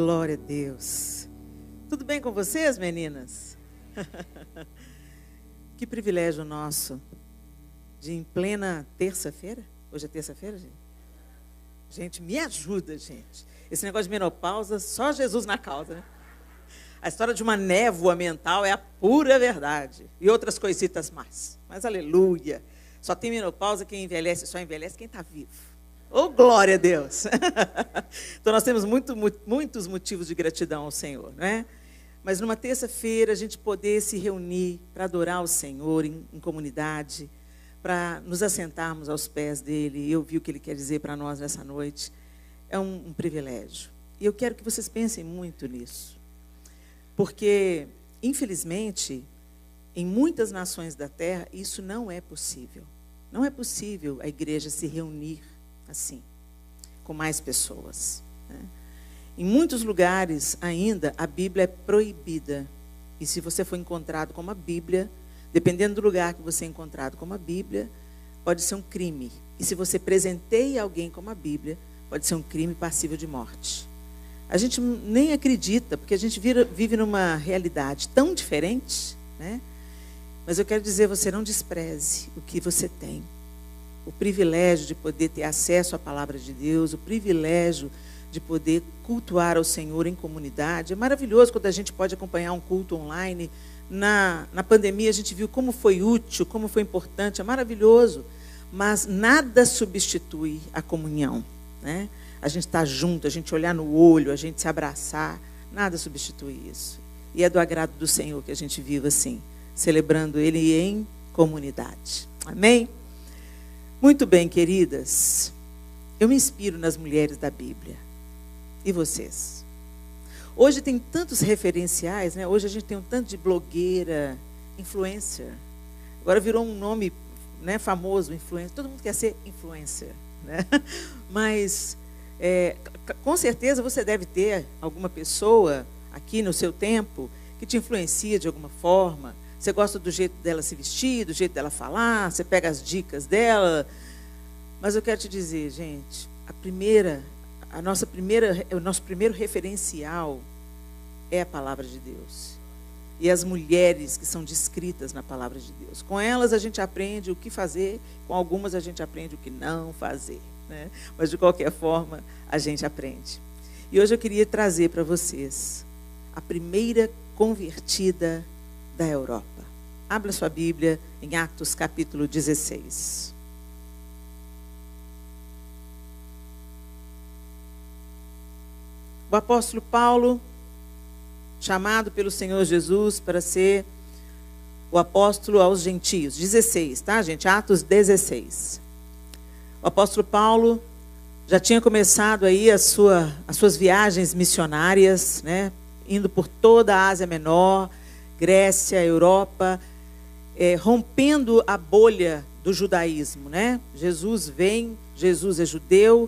Glória a Deus. Tudo bem com vocês, meninas? Que privilégio nosso de em plena terça-feira. Hoje é terça-feira, gente? Gente, me ajuda, gente. Esse negócio de menopausa, só Jesus na causa, né? A história de uma névoa mental é a pura verdade. E outras coisitas mais. Mas aleluia. Só tem menopausa quem envelhece, só envelhece quem está vivo. Oh, glória a Deus! Então nós temos muitos motivos de gratidão ao Senhor, não é? Mas numa terça-feira a gente poder se reunir para adorar o Senhor em comunidade, para nos assentarmos aos pés dele e ouvir o que ele quer dizer para nós nessa noite, é um privilégio. E eu quero que vocês pensem muito nisso. Porque, infelizmente, em muitas nações da terra, isso não é possível. Não é possível a igreja se reunir assim, com mais pessoas, né? Em muitos lugares ainda a Bíblia é proibida. E se você for encontrado com uma Bíblia, dependendo do lugar que você é encontrado com uma Bíblia, pode ser um crime. E se você presenteia alguém com uma Bíblia, pode ser um crime passível de morte. A gente nem acredita, porque a gente vive numa realidade tão diferente, né? Mas eu quero dizer, você não despreze o que você tem. O privilégio de poder ter acesso à palavra de Deus, o privilégio de poder cultuar ao Senhor em comunidade. É maravilhoso quando a gente pode acompanhar um culto online. Na pandemia a gente viu como foi útil, como foi importante, é maravilhoso. Mas nada substitui a comunhão, né? A gente estar junto, a gente olhar no olho, a gente se abraçar, nada substitui isso. E é do agrado do Senhor que a gente vive assim, celebrando Ele em comunidade. Amém? Muito bem, queridas. Eu me inspiro nas mulheres da Bíblia. E vocês? Hoje tem tantos referenciais, né? Hoje a gente tem um tanto de blogueira, influencer. Agora virou um nome, né, famoso, influencer. Todo mundo quer ser influencer, né? Mas, com certeza, você deve ter alguma pessoa aqui no seu tempo que te influencia de alguma forma. Você gosta do jeito dela se vestir, do jeito dela falar, você pega as dicas dela. Mas eu quero te dizer, gente, o nosso primeiro referencial é a palavra de Deus. E as mulheres que são descritas na palavra de Deus. Com elas a gente aprende o que fazer, com algumas a gente aprende o que não fazer, né? Mas de qualquer forma a gente aprende. E hoje eu queria trazer para vocês a primeira convertida da Europa. Abra sua Bíblia em Atos capítulo 16. O apóstolo Paulo, chamado pelo Senhor Jesus para ser o apóstolo aos gentios. 16, tá, gente? Atos 16. O apóstolo Paulo já tinha começado aí as suas viagens missionárias, né? Indo por toda a Ásia Menor, Grécia, Europa, rompendo a bolha do judaísmo, né? Jesus vem, Jesus é judeu,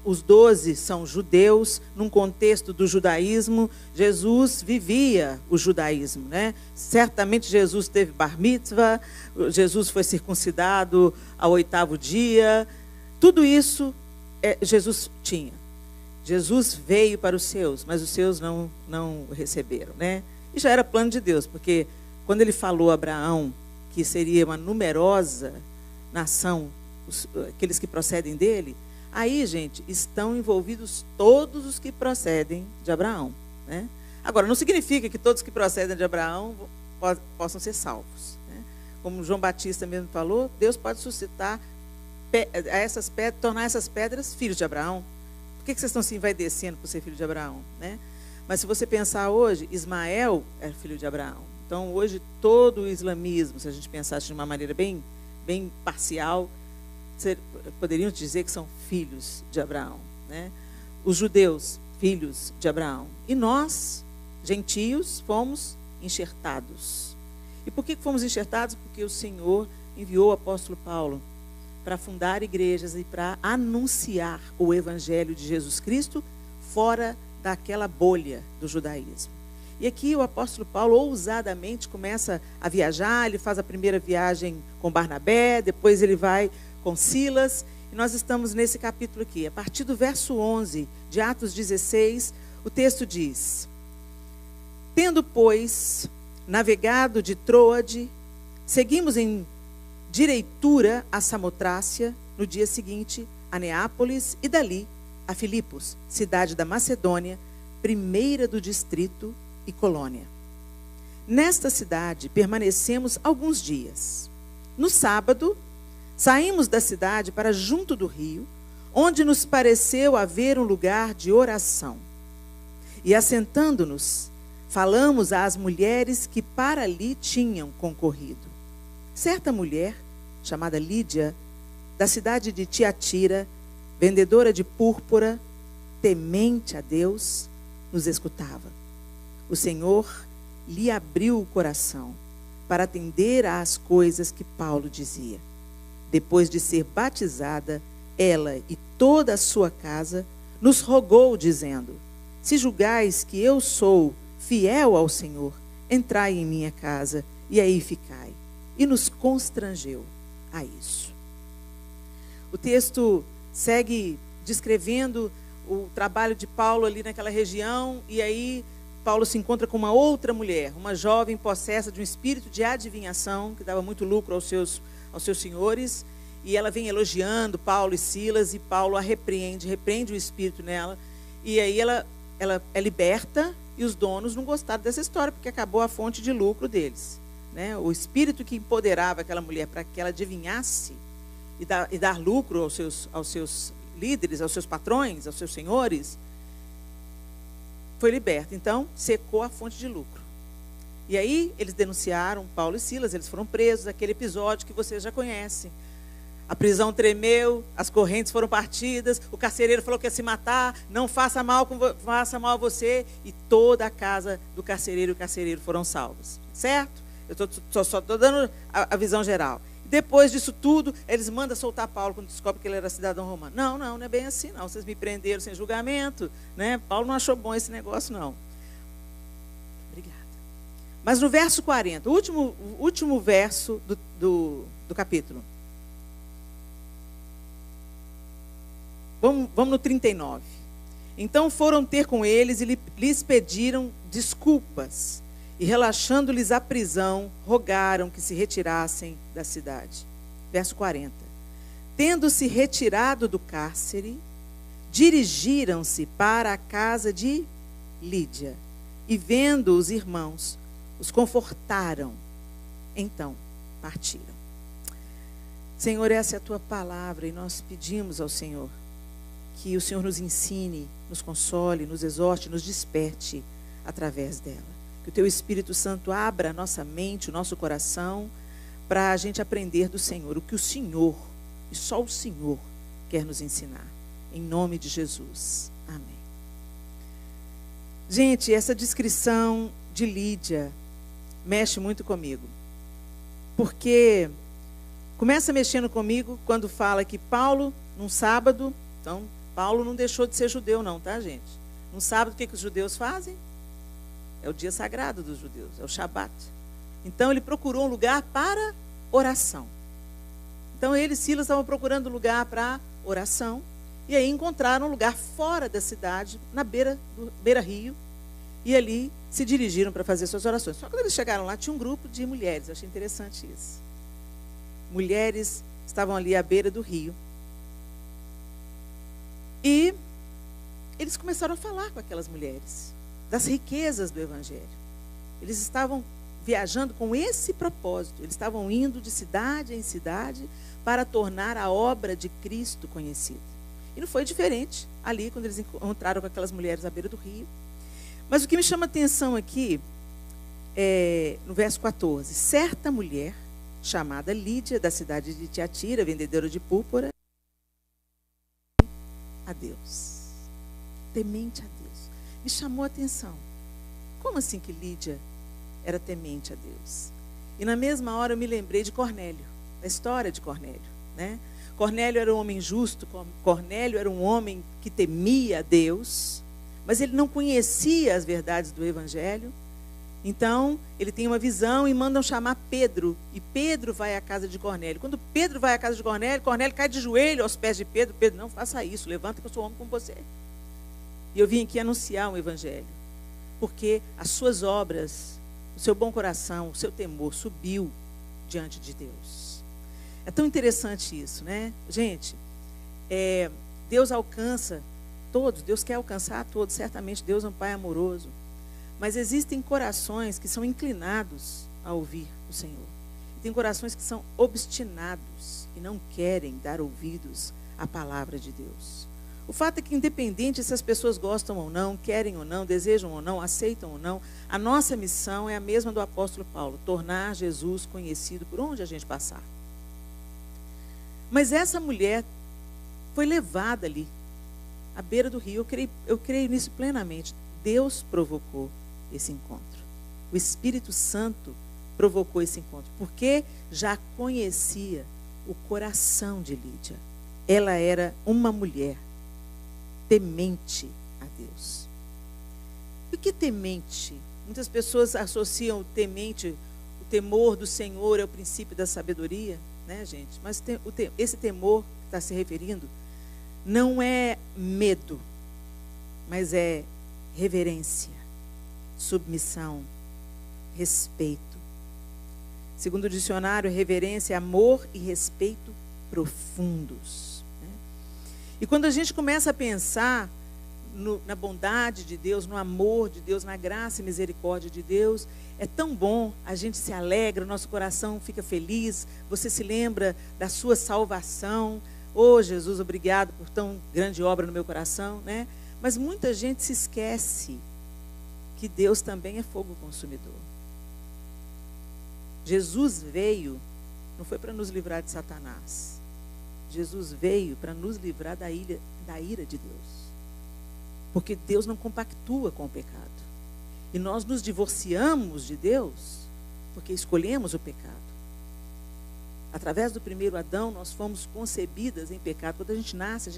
os 12 são judeus, num contexto do judaísmo, Jesus vivia o judaísmo, né? Certamente Jesus teve bar mitzvah, Jesus foi circuncidado ao 8º dia, tudo isso Jesus tinha. Jesus veio para os seus, mas os seus não o receberam, né? E já era plano de Deus, porque quando ele falou a Abraão que seria uma numerosa nação, aqueles que procedem dele, aí, gente, estão envolvidos todos os que procedem de Abraão, né? Agora, não significa que todos que procedem de Abraão possam ser salvos, né? Como João Batista mesmo falou, Deus pode suscitar tornar essas pedras filhos de Abraão. Por que vocês estão se envaidecendo por ser filho de Abraão, né? Mas se você pensar hoje, Ismael é filho de Abraão. Então, hoje, todo o islamismo, se a gente pensasse de uma maneira bem parcial, poderiam dizer que são filhos de Abraão, né? Os judeus, filhos de Abraão. E nós, gentios, fomos enxertados. E por que fomos enxertados? Porque o Senhor enviou o apóstolo Paulo para fundar igrejas e para anunciar o evangelho de Jesus Cristo fora daquela bolha do judaísmo. E aqui o apóstolo Paulo ousadamente começa a viajar, ele faz a primeira viagem com Barnabé, depois ele vai com Silas, e nós estamos nesse capítulo aqui. A partir do verso 11 de Atos 16, O texto diz: tendo, pois, navegado de Troade, seguimos em direitura a Samotrácia, no dia seguinte a Neápolis e dali a Filipos, cidade da Macedônia, primeira do distrito e colônia. Nesta cidade permanecemos alguns dias. No sábado, saímos da cidade para junto do rio, onde nos pareceu haver um lugar de oração. E assentando-nos, falamos às mulheres que para ali tinham concorrido. Certa mulher, chamada Lídia, da cidade de Tiatira, vendedora de púrpura, temente a Deus, nos escutava. O Senhor lhe abriu o coração para atender às coisas que Paulo dizia. Depois de ser batizada, ela e toda a sua casa nos rogou, dizendo: se julgais que eu sou fiel ao Senhor, entrai em minha casa e aí ficai. E nos constrangeu a isso. O texto segue descrevendo o trabalho de Paulo ali naquela região, e aí Paulo se encontra com uma outra mulher, uma jovem possessa de um espírito de adivinhação, que dava muito lucro aos seus senhores, e ela vem elogiando Paulo e Silas, e Paulo a repreende o espírito nela, e aí ela é liberta, e os donos não gostaram dessa história, porque acabou a fonte de lucro deles, né? O espírito que empoderava aquela mulher para que ela adivinhasse e dar lucro aos seus líderes, aos seus patrões, aos seus senhores, foi liberto. Então, secou a fonte de lucro. E aí, eles denunciaram Paulo e Silas, eles foram presos, aquele episódio que vocês já conhecem. A prisão tremeu, as correntes foram partidas, o carcereiro falou que ia se matar, não faça mal a você, e toda a casa do carcereiro e o carcereiro foram salvos. Certo? Eu só estou dando a visão geral. Depois disso tudo, eles mandam soltar Paulo quando descobrem que ele era cidadão romano. Não é bem assim, não. Vocês me prenderam sem julgamento, né? Paulo não achou bom esse negócio, não. Obrigada. Mas no verso 40, o último verso do capítulo. Vamos no 39. Então foram ter com eles e lhes pediram desculpas. E relaxando-lhes a prisão, rogaram que se retirassem da cidade. Verso 40. Tendo-se retirado do cárcere, dirigiram-se para a casa de Lídia. E vendo os irmãos, os confortaram. Então partiram. Senhor, essa é a tua palavra e nós pedimos ao Senhor que o Senhor nos ensine, nos console, nos exorte, nos desperte através dela. Que o teu Espírito Santo abra a nossa mente, o nosso coração, para a gente aprender do Senhor, o que o Senhor, e só o Senhor, quer nos ensinar. Em nome de Jesus. Amém. Gente, essa descrição de Lídia mexe muito comigo. Porque começa mexendo comigo quando fala que Paulo, num sábado, então, Paulo não deixou de ser judeu não, tá, gente? Num sábado, o que os judeus fazem? É o dia sagrado dos judeus, é o Shabat. Então, ele procurou um lugar para oração. Então, ele e Silas estavam procurando um lugar para oração. E aí encontraram um lugar fora da cidade, na beira-rio. E ali se dirigiram para fazer suas orações. Só que quando eles chegaram lá, tinha um grupo de mulheres. Eu achei interessante isso. Mulheres estavam ali à beira do rio. E eles começaram a falar com aquelas mulheres das riquezas do Evangelho. Eles estavam viajando com esse propósito. Eles estavam indo de cidade em cidade para tornar a obra de Cristo conhecida. E não foi diferente ali, quando eles encontraram com aquelas mulheres à beira do rio. Mas o que me chama a atenção aqui é no verso 14. Certa mulher, chamada Lídia, da cidade de Tiatira, vendedora de púrpura, a Deus. Temente a Deus. Me chamou a atenção. Como assim que Lídia era temente a Deus? E na mesma hora eu me lembrei de Cornélio, da história de Cornélio, né? Cornélio era um homem justo, Cornélio era um homem que temia a Deus, mas ele não conhecia as verdades do Evangelho. Então, ele tem uma visão e mandam chamar Pedro. E Pedro vai à casa de Cornélio. Quando Pedro vai à casa de Cornélio, Cornélio cai de joelho aos pés de Pedro. Pedro, não faça isso, levanta que eu sou homem como você. E eu vim aqui anunciar um evangelho, porque as suas obras, o seu bom coração, o seu temor subiu diante de Deus. É tão interessante isso, né? Gente, Deus alcança todos, Deus quer alcançar todos, certamente Deus é um Pai amoroso. Mas existem corações que são inclinados a ouvir o Senhor. E tem corações que são obstinados e não querem dar ouvidos à palavra de Deus. O fato é que, independente se as pessoas gostam ou não, querem ou não, desejam ou não, aceitam ou não, a nossa missão é a mesma do apóstolo Paulo: tornar Jesus conhecido por onde a gente passar. Mas essa mulher foi levada ali, à beira do rio. Eu creio nisso plenamente. Deus provocou esse encontro. O Espírito Santo provocou esse encontro, porque já conhecia o coração de Lídia. Ela era uma mulher temente a Deus. E o que temente? Muitas pessoas associam o temente, o temor do Senhor é o princípio da sabedoria, né, gente? Mas esse temor que está se referindo não é medo, mas é reverência, submissão, respeito. Segundo o dicionário, reverência é amor e respeito profundos. Né? E quando a gente começa a pensar na bondade de Deus, no amor de Deus, na graça e misericórdia de Deus, é tão bom, a gente se alegra, o nosso coração fica feliz, você se lembra da sua salvação. Oh, Jesus, obrigado por tão grande obra no meu coração, né? Mas muita gente se esquece que Deus também é fogo consumidor. Jesus veio, não foi para nos livrar de Satanás. Jesus veio para nos livrar da ira de Deus. Porque Deus não compactua com o pecado. E nós nos divorciamos de Deus porque escolhemos o pecado. Através do primeiro Adão, nós fomos concebidas em pecado. Quando a gente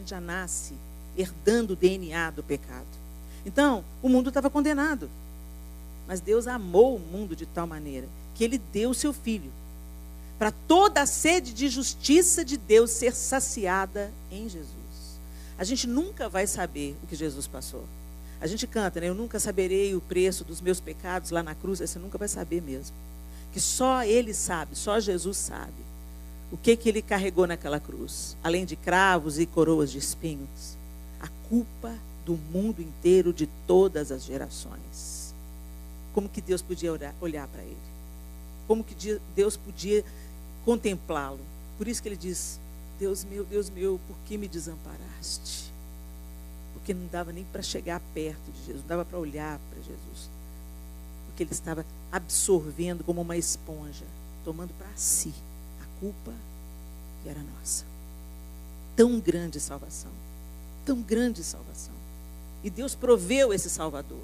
já nasce herdando o DNA do pecado. Então, o mundo estava condenado. Mas Deus amou o mundo de tal maneira que Ele deu o seu Filho, para toda a sede de justiça de Deus ser saciada em Jesus. A gente nunca vai saber o que Jesus passou. A gente canta, né? Eu nunca saberei o preço dos meus pecados lá na cruz. Você nunca vai saber mesmo. Que só Ele sabe, só Jesus sabe o que Ele carregou naquela cruz. Além de cravos e coroas de espinhos. A culpa do mundo inteiro, de todas as gerações. Como que Deus podia olhar para Ele? Como que Deus podia contemplá-lo? Por isso que Ele diz: Deus meu, por que me desamparaste? Porque não dava nem para chegar perto de Jesus, não dava para olhar para Jesus. Porque Ele estava absorvendo como uma esponja, tomando para si a culpa que era nossa. Tão grande salvação, tão grande salvação. E Deus proveu esse Salvador.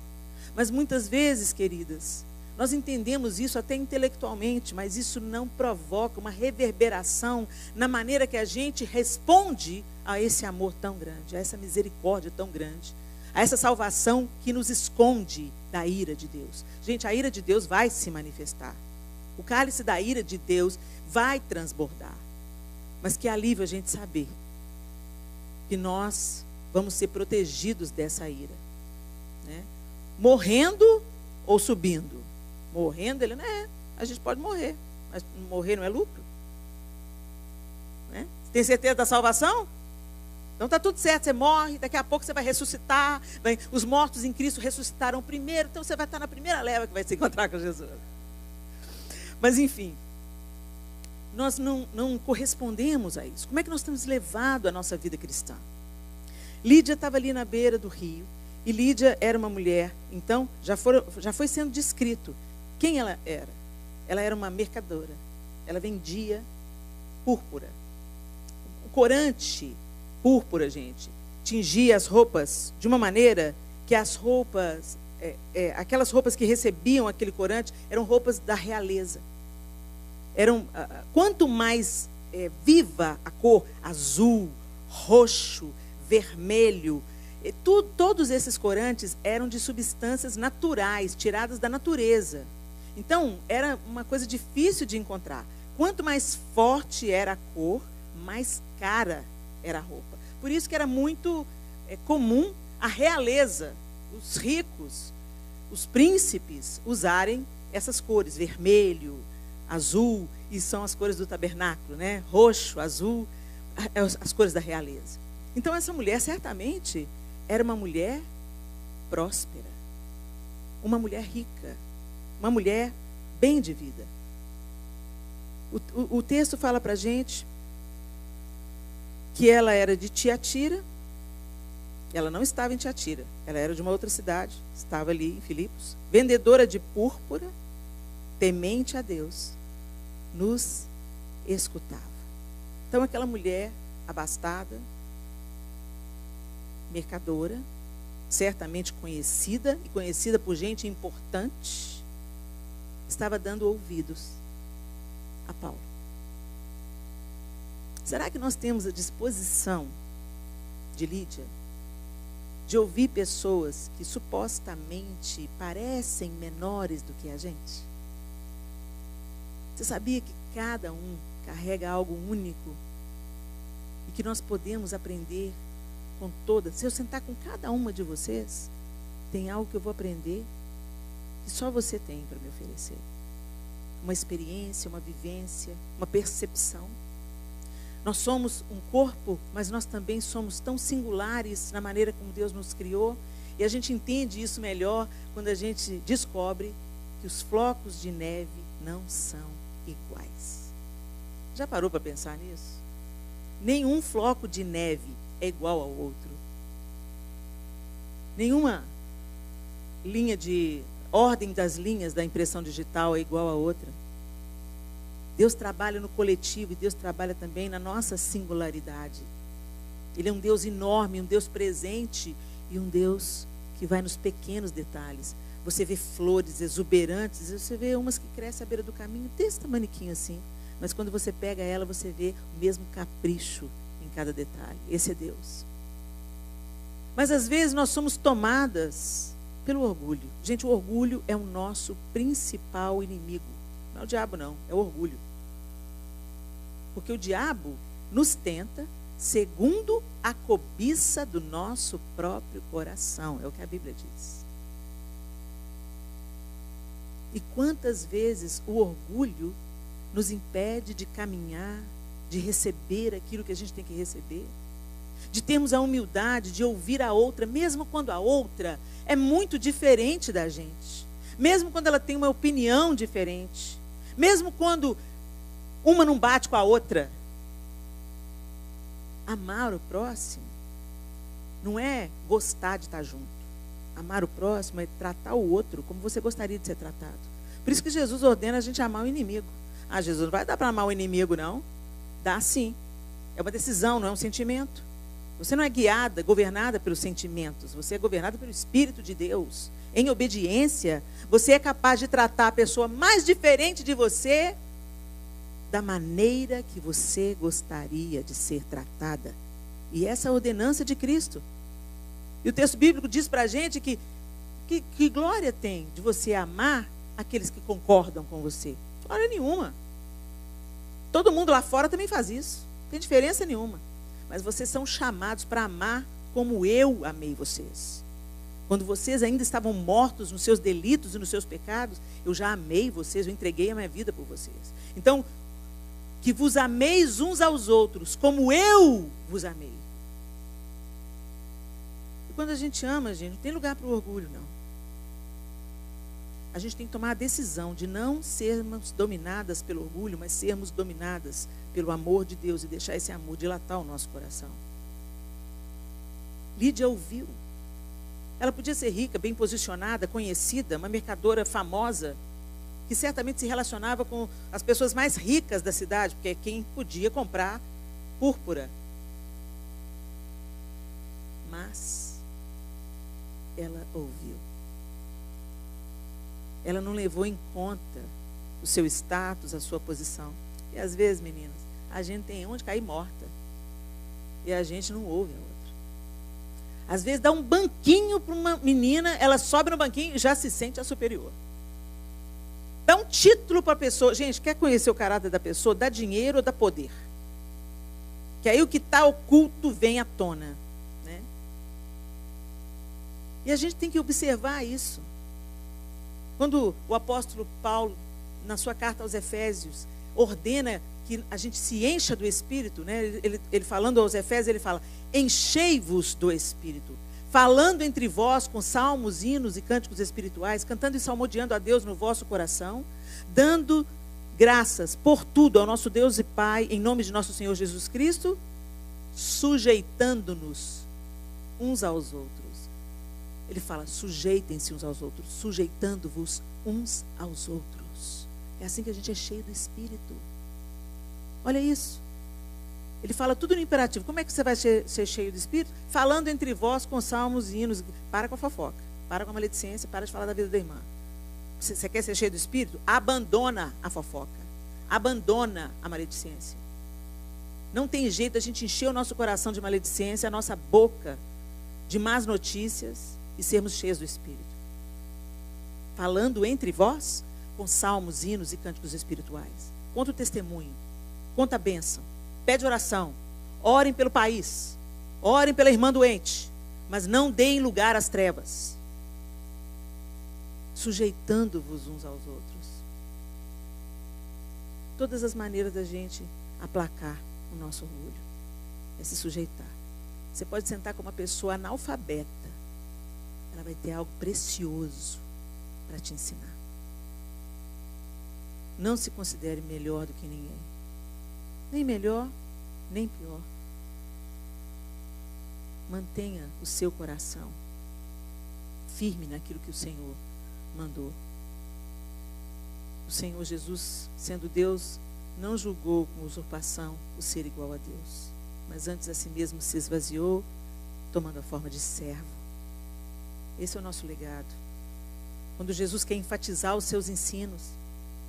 Mas muitas vezes, queridas, nós entendemos isso até intelectualmente, mas isso não provoca uma reverberação na maneira que a gente responde a esse amor tão grande, a essa misericórdia tão grande, a essa salvação que nos esconde da ira de Deus. Gente, a ira de Deus vai se manifestar. O cálice da ira de Deus vai transbordar. Mas que alívio a gente saber que nós vamos ser protegidos dessa ira, né? Morrendo ou subindo. Morrendo, ele não é. A gente pode morrer, mas morrer não é lucro, né? Você tem certeza da salvação? Então está tudo certo, você morre, daqui a pouco você vai ressuscitar. Os mortos em Cristo ressuscitaram primeiro, então você vai estar na primeira leva que vai se encontrar com Jesus. Mas enfim, nós não correspondemos a isso. Como é que nós temos levado a nossa vida cristã? Lídia estava ali na beira do rio, e Lídia era uma mulher, então já foi sendo descrito quem ela era. Ela era uma mercadora, ela vendia púrpura. O corante púrpura, gente, tingia as roupas de uma maneira que as roupas, aquelas roupas que recebiam aquele corante, eram roupas da realeza. Quanto mais viva a cor, azul, roxo, vermelho, todos esses corantes eram de substâncias naturais, tiradas da natureza. Então, era uma coisa difícil de encontrar. Quanto mais forte era a cor, mais cara era a roupa. Por isso que era muito comum a realeza, os ricos, os príncipes usarem essas cores, vermelho, azul, e são as cores do tabernáculo, né? Roxo, azul, as cores da realeza. Então essa mulher certamente era uma mulher próspera, uma mulher rica, uma mulher bem de vida. O texto fala para a gente que ela era de Tiatira. Ela não estava em Tiatira, ela era de uma outra cidade, estava ali em Filipos, vendedora de púrpura, temente a Deus, nos escutava. Então aquela mulher abastada, mercadora, certamente conhecida, e conhecida por gente importante, estava dando ouvidos a Paulo. Será que nós temos a disposição de Lídia de ouvir pessoas que supostamente parecem menores do que a gente? Você sabia que cada um carrega algo único e que nós podemos aprender com todas? Se eu sentar com cada uma de vocês, tem algo que eu vou aprender que só você tem para me oferecer. Uma experiência, uma vivência, uma percepção. Nós somos um corpo, mas nós também somos tão singulares na maneira como Deus nos criou. E a gente entende isso melhor quando a gente descobre que os flocos de neve não são iguais. Já parou para pensar nisso? Nenhum floco de neve é igual ao outro. Nenhuma linha de ordem das linhas da impressão digital é igual a outra. Deus trabalha no coletivo e Deus trabalha também na nossa singularidade. Ele é um Deus enorme, um Deus presente e um Deus que vai nos pequenos detalhes. Você vê flores exuberantes, você vê umas que crescem à beira do caminho, desse tamaniquinho assim. Mas quando você pega ela, você vê o mesmo capricho em cada detalhe. Esse é Deus. Mas às vezes nós somos tomadas pelo orgulho. Gente, o orgulho é o nosso principal inimigo. Não é o diabo não, é o orgulho. Porque o diabo nos tenta segundo a cobiça do nosso próprio coração. É o que a Bíblia diz. E quantas vezes o orgulho nos impede de caminhar, de receber aquilo que a gente tem que receber, de termos a humildade de ouvir a outra, mesmo quando a outra é muito diferente da gente, mesmo quando ela tem uma opinião diferente, mesmo quando uma não bate com a outra. Amar o próximo não é gostar de estar junto. Amar o próximo é tratar o outro como você gostaria de ser tratado. Por isso que Jesus ordena a gente amar o inimigo. Ah, Jesus, não vai dar para amar o inimigo, não? Dá sim. É uma decisão, não é um sentimento. Você não é guiada, governada pelos sentimentos. Você é governada pelo Espírito de Deus. Em obediência, você é capaz de tratar a pessoa mais diferente de você da maneira que você gostaria de ser tratada. E essa é a ordenança de Cristo. E o texto bíblico diz para a gente que glória tem de você amar aqueles que concordam com você. Glória nenhuma. Todo mundo lá fora também faz isso. Não tem diferença nenhuma. Mas vocês são chamados para amar como eu amei vocês. Quando vocês ainda estavam mortos nos seus delitos e nos seus pecados, eu já amei vocês, eu entreguei a minha vida por vocês. Então, que vos ameis uns aos outros, como eu vos amei. E quando a gente ama, gente, não tem lugar para o orgulho, não. A gente tem que tomar a decisão de não sermos dominadas pelo orgulho, mas sermos dominadas pelo amor de Deus e deixar esse amor dilatar o nosso coração. Lídia ouviu. Ela podia ser rica, bem posicionada, conhecida, uma mercadora famosa, que certamente se relacionava com as pessoas mais ricas da cidade, porque é quem podia comprar púrpura. Mas ela ouviu. Ela não levou em conta o seu status, a sua posição. E às vezes, meninas, a gente tem onde cair morta. E a gente não ouve a outra. Às vezes dá um banquinho para uma menina, ela sobe no banquinho e já se sente a superior. Dá um título para a pessoa. Gente, quer conhecer o caráter da pessoa? Dá dinheiro ou dá poder? Que aí o que está oculto vem à tona. Né? E a gente tem que observar isso. Quando o apóstolo Paulo, na sua carta aos Efésios, ordena que a gente se encha do Espírito, né? Ele falando aos Efésios, ele fala: enchei-vos do Espírito, falando entre vós com salmos, hinos e cânticos espirituais, cantando e salmodiando a Deus no vosso coração, dando graças por tudo ao nosso Deus e Pai, em nome de nosso Senhor Jesus Cristo, sujeitando-nos uns aos outros. Ele fala: sujeitem-se uns aos outros, sujeitando-vos uns aos outros. É assim que a gente é cheio do Espírito. Olha isso. Ele fala tudo no imperativo. Como é que você vai ser cheio do Espírito? Falando entre vós com salmos e hinos. Para com a fofoca, para com a maledicência, para de falar da vida da irmã. Você quer ser cheio do Espírito? Abandona a fofoca, abandona a maledicência. Não tem jeito a gente encher o nosso coração de maledicência, a nossa boca de más notícias e sermos cheios do Espírito. Falando entre vós com salmos, hinos e cânticos espirituais. Conta o testemunho, conta a bênção, pede oração, orem pelo país, orem pela irmã doente, mas não deem lugar às trevas, sujeitando-vos uns aos outros. Todas as maneiras da gente aplacar o nosso orgulho é se sujeitar. Você pode sentar com uma pessoa analfabeta, ela vai ter algo precioso para te ensinar. Não se considere melhor do que ninguém, nem melhor, nem pior. Mantenha o seu coração firme naquilo que o Senhor mandou. O Senhor Jesus, sendo Deus, não julgou com usurpação o ser igual a Deus, mas antes a si mesmo se esvaziou, tomando a forma de servo. Esse é o nosso legado. Quando Jesus quer enfatizar os seus ensinos,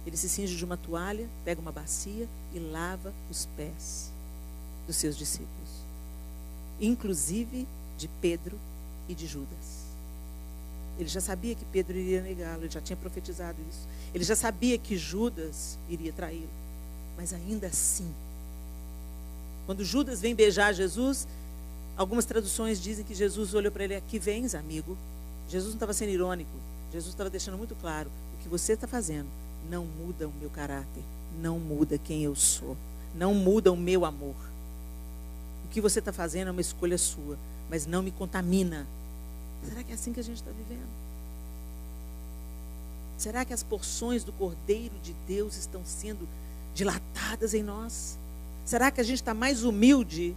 ele se cinge de uma toalha, pega uma bacia e lava os pés dos seus discípulos, inclusive de Pedro e de Judas. Ele já sabia que Pedro iria negá-lo, ele já tinha profetizado isso. Ele já sabia que Judas iria traí-lo. Mas ainda assim, quando Judas vem beijar Jesus, algumas traduções dizem que Jesus olhou para ele: aqui vens, amigo. Jesus não estava sendo irônico. Jesus estava deixando muito claro: o que você está fazendo não muda o meu caráter, não muda quem eu sou, não muda o meu amor. O que você está fazendo é uma escolha sua, mas não me contamina. Será que é assim que a gente está vivendo? Será que as porções do Cordeiro de Deus estão sendo dilatadas em nós? Será que a gente está mais humilde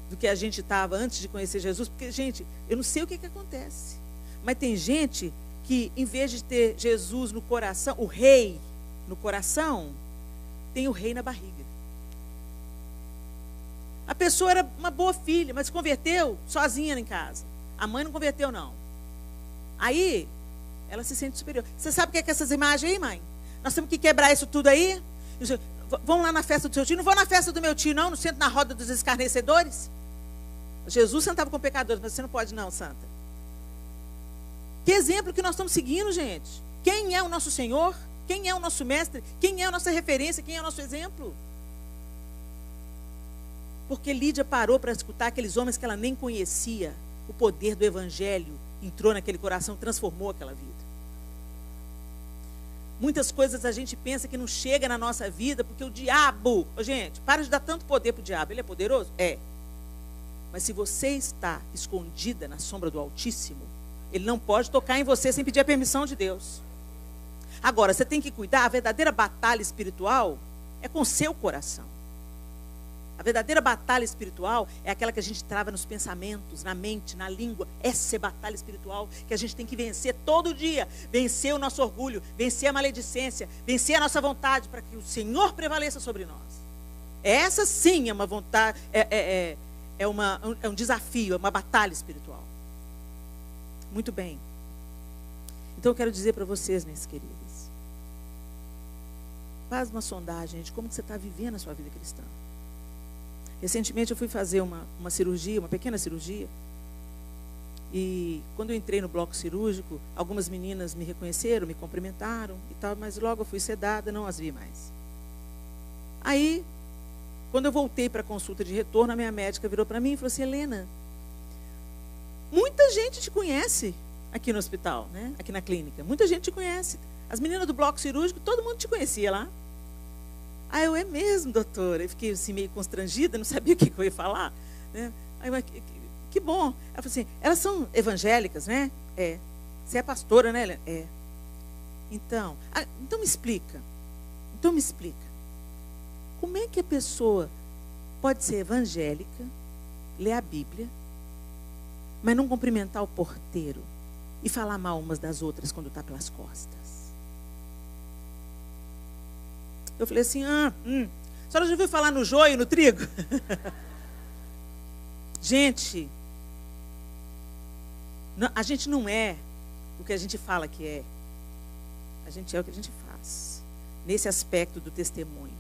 do que a gente estava antes de conhecer Jesus? Porque, gente, eu não sei o que acontece, mas tem gente que, em vez de ter Jesus no coração, o rei no coração, tem o rei na barriga. A pessoa era uma boa filha, mas se converteu sozinha em casa. A mãe não converteu, não. Aí, ela se sente superior. Você sabe o que é essas imagens aí, mãe? Nós temos que quebrar isso tudo aí. Vamos lá na festa do seu tio. Não vou na festa do meu tio, não. Não sento na roda dos escarnecedores. Jesus sentava com pecadores, mas você não pode, não, santa. Que exemplo que nós estamos seguindo, gente? Quem é o nosso Senhor? Quem é o nosso mestre? Quem é a nossa referência? Quem é o nosso exemplo? Porque Lídia parou para escutar aqueles homens que ela nem conhecia. O poder do Evangelho entrou naquele coração, transformou aquela vida. Muitas coisas a gente pensa que não chega na nossa vida, porque o diabo... Gente, para de dar tanto poder para o diabo. Ele é poderoso? É. Mas se você está escondida na sombra do Altíssimo, ele não pode tocar em você sem pedir a permissão de Deus. Agora, você tem que cuidar, a verdadeira batalha espiritual é com o seu coração. A verdadeira batalha espiritual é aquela que a gente trava nos pensamentos, na mente, na língua. Essa é a batalha espiritual que a gente tem que vencer todo dia. Vencer o nosso orgulho, vencer a maledicência, vencer a nossa vontade para que o Senhor prevaleça sobre nós. Essa sim é uma vontade, é um desafio, é uma batalha espiritual. Muito bem. Então eu quero dizer para vocês, minhas queridas, faz uma sondagem de como que você está vivendo a sua vida cristã. Recentemente eu fui fazer uma cirurgia, uma pequena cirurgia, e quando eu entrei no bloco cirúrgico, algumas meninas me reconheceram, me cumprimentaram e tal, mas logo eu fui sedada, não as vi mais. Aí, quando eu voltei para a consulta de retorno, a minha médica virou para mim e falou assim: Helena, Muita gente te conhece aqui no hospital, né? Aqui na clínica. Muita gente te conhece. As meninas do bloco cirúrgico, todo mundo te conhecia lá. Ah, eu é mesmo, doutora. Eu fiquei assim, meio constrangida, não sabia o que eu ia falar. Né? Aí, que bom. Ela falou assim, elas são evangélicas, né? É. Você é pastora, né? É. Então me explica. Então me explica. Como é que a pessoa pode ser evangélica, ler a Bíblia, mas não cumprimentar o porteiro e falar mal umas das outras quando está pelas costas? Eu falei assim, a senhora já ouviu falar no joio e no trigo? Gente, a gente não é o que a gente fala que é. A gente é o que a gente faz. Nesse aspecto do testemunho.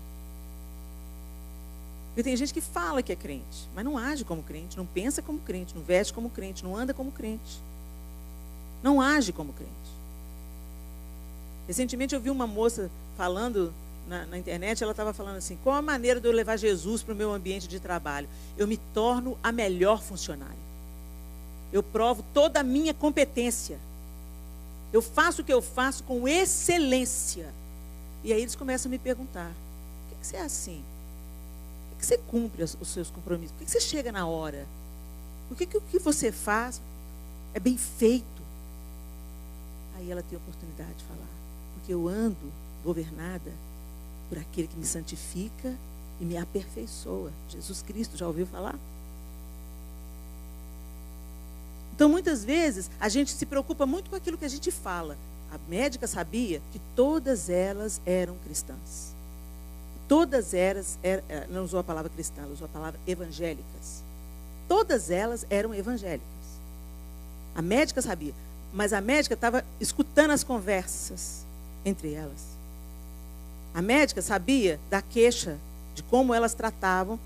Porque tem gente que fala que é crente, mas não age como crente, não pensa como crente, não veste como crente, não anda como crente. Não age como crente. Recentemente eu vi uma moça falando na internet, ela estava falando assim, qual a maneira de eu levar Jesus para o meu ambiente de trabalho? Eu me torno a melhor funcionária. Eu provo toda a minha competência. Eu faço o que eu faço com excelência. E aí eles começam a me perguntar, por que você é assim? Por que você cumpre os seus compromissos? Por que você chega na hora? Por que o que você faz é bem feito? Aí ela tem a oportunidade de falar, porque eu ando governada por aquele que me santifica e me aperfeiçoa. Jesus Cristo, já ouviu falar? Então, muitas vezes, a gente se preocupa muito com aquilo que a gente fala. A médica sabia que todas elas eram cristãs. Todas elas, não usou a palavra cristã, ela usou a palavra evangélicas. Todas elas eram evangélicas. A médica sabia, mas a médica estava escutando as conversas entre elas. A médica sabia da queixa de como elas tratavam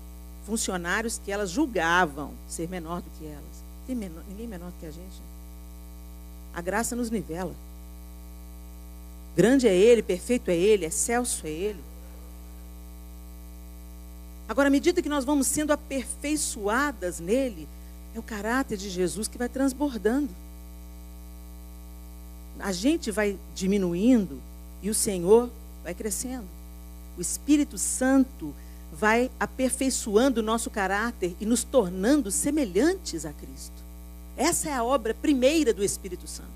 funcionários que elas julgavam ser menor do que elas. Tem ninguém menor do que a gente. A graça nos nivela. Grande é Ele, perfeito é Ele, excelso é Ele. Agora, à medida que nós vamos sendo aperfeiçoadas nele, é o caráter de Jesus que vai transbordando. A gente vai diminuindo e o Senhor vai crescendo. O Espírito Santo vai aperfeiçoando o nosso caráter e nos tornando semelhantes a Cristo. Essa é a obra primeira do Espírito Santo.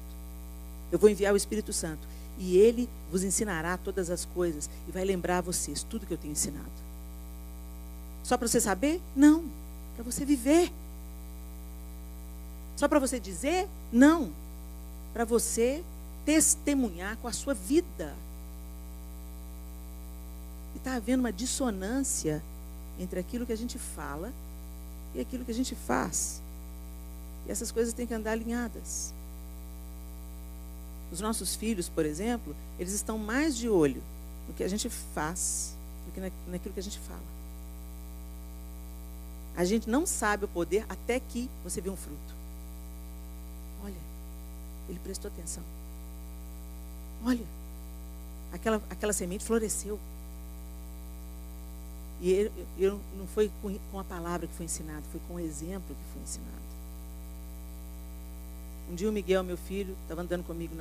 Eu vou enviar o Espírito Santo e ele vos ensinará todas as coisas e vai lembrar a vocês tudo que eu tenho ensinado. Só para você saber? Não. Para você viver. Só para você dizer? Não. Para você testemunhar com a sua vida. E está havendo uma dissonância entre aquilo que a gente fala e aquilo que a gente faz. E essas coisas têm que andar alinhadas. Os nossos filhos, por exemplo, eles estão mais de olho no que a gente faz do que naquilo que a gente fala. A gente não sabe o poder até que você vê um fruto. Olha, ele prestou atenção. Olha, aquela semente floresceu. E ele não foi com a palavra que foi ensinado, foi com o exemplo que foi ensinado. Um dia o Miguel, meu filho, estava andando comigo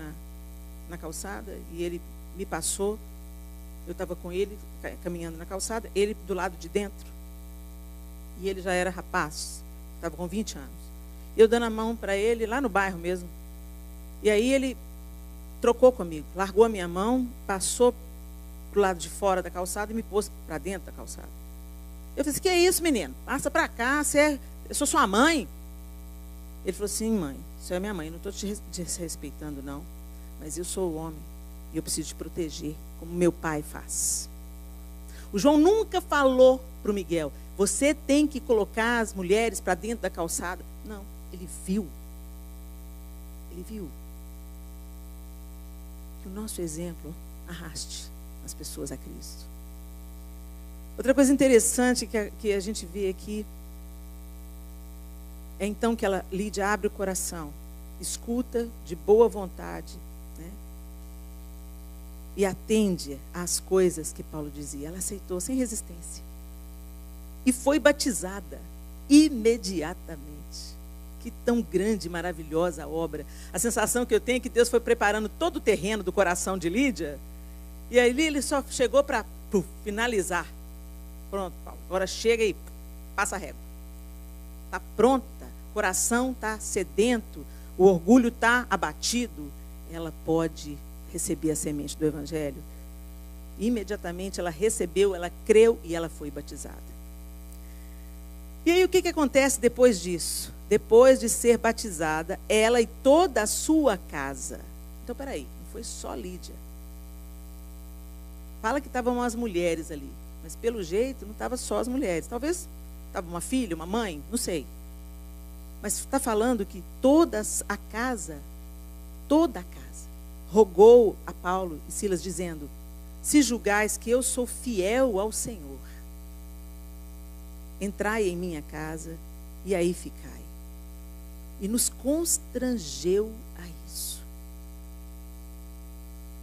na calçada e ele me passou. Eu estava com ele, caminhando na calçada, ele do lado de dentro. E ele já era rapaz, estava com 20 anos. Eu dando a mão para ele, lá no bairro mesmo. E aí ele trocou comigo, largou a minha mão, passou para o lado de fora da calçada e me pôs para dentro da calçada. Eu falei assim, que é isso, menino? Passa para cá, eu sou sua mãe. Ele falou assim, mãe, você é minha mãe, não estou te desrespeitando não, mas eu sou o homem e eu preciso te proteger, como meu pai faz. O João nunca falou para o Miguel, você tem que colocar as mulheres para dentro da calçada. Não, ele viu. Ele viu. Que o nosso exemplo arraste as pessoas a Cristo. Outra coisa interessante que a gente vê aqui é então que Lídia abre o coração, escuta de boa vontade, né? E atende às coisas que Paulo dizia. Ela aceitou sem resistência. E foi batizada imediatamente. que tão grande e maravilhosa a obra. A sensação que eu tenho é que Deus foi preparando todo o terreno do coração de Lídia, e aí ele só chegou para finalizar. Pronto, Paulo, agora chega e passa a régua. Está pronta, o coração está sedento, o orgulho está abatido. Ela pode receber a semente do Evangelho. Imediatamente ela recebeu, ela creu e ela foi batizada. E aí o que acontece depois disso? Depois de ser batizada, ela e toda a sua casa. Então, peraí, não foi só Lídia. Fala que estavam as mulheres ali, mas pelo jeito não estava só as mulheres. Talvez estava uma filha, uma mãe, não sei. Mas está falando que toda a casa, rogou a Paulo e Silas dizendo: se julgais que eu sou fiel ao Senhor, entrai em minha casa e aí ficai. E nos constrangeu a isso.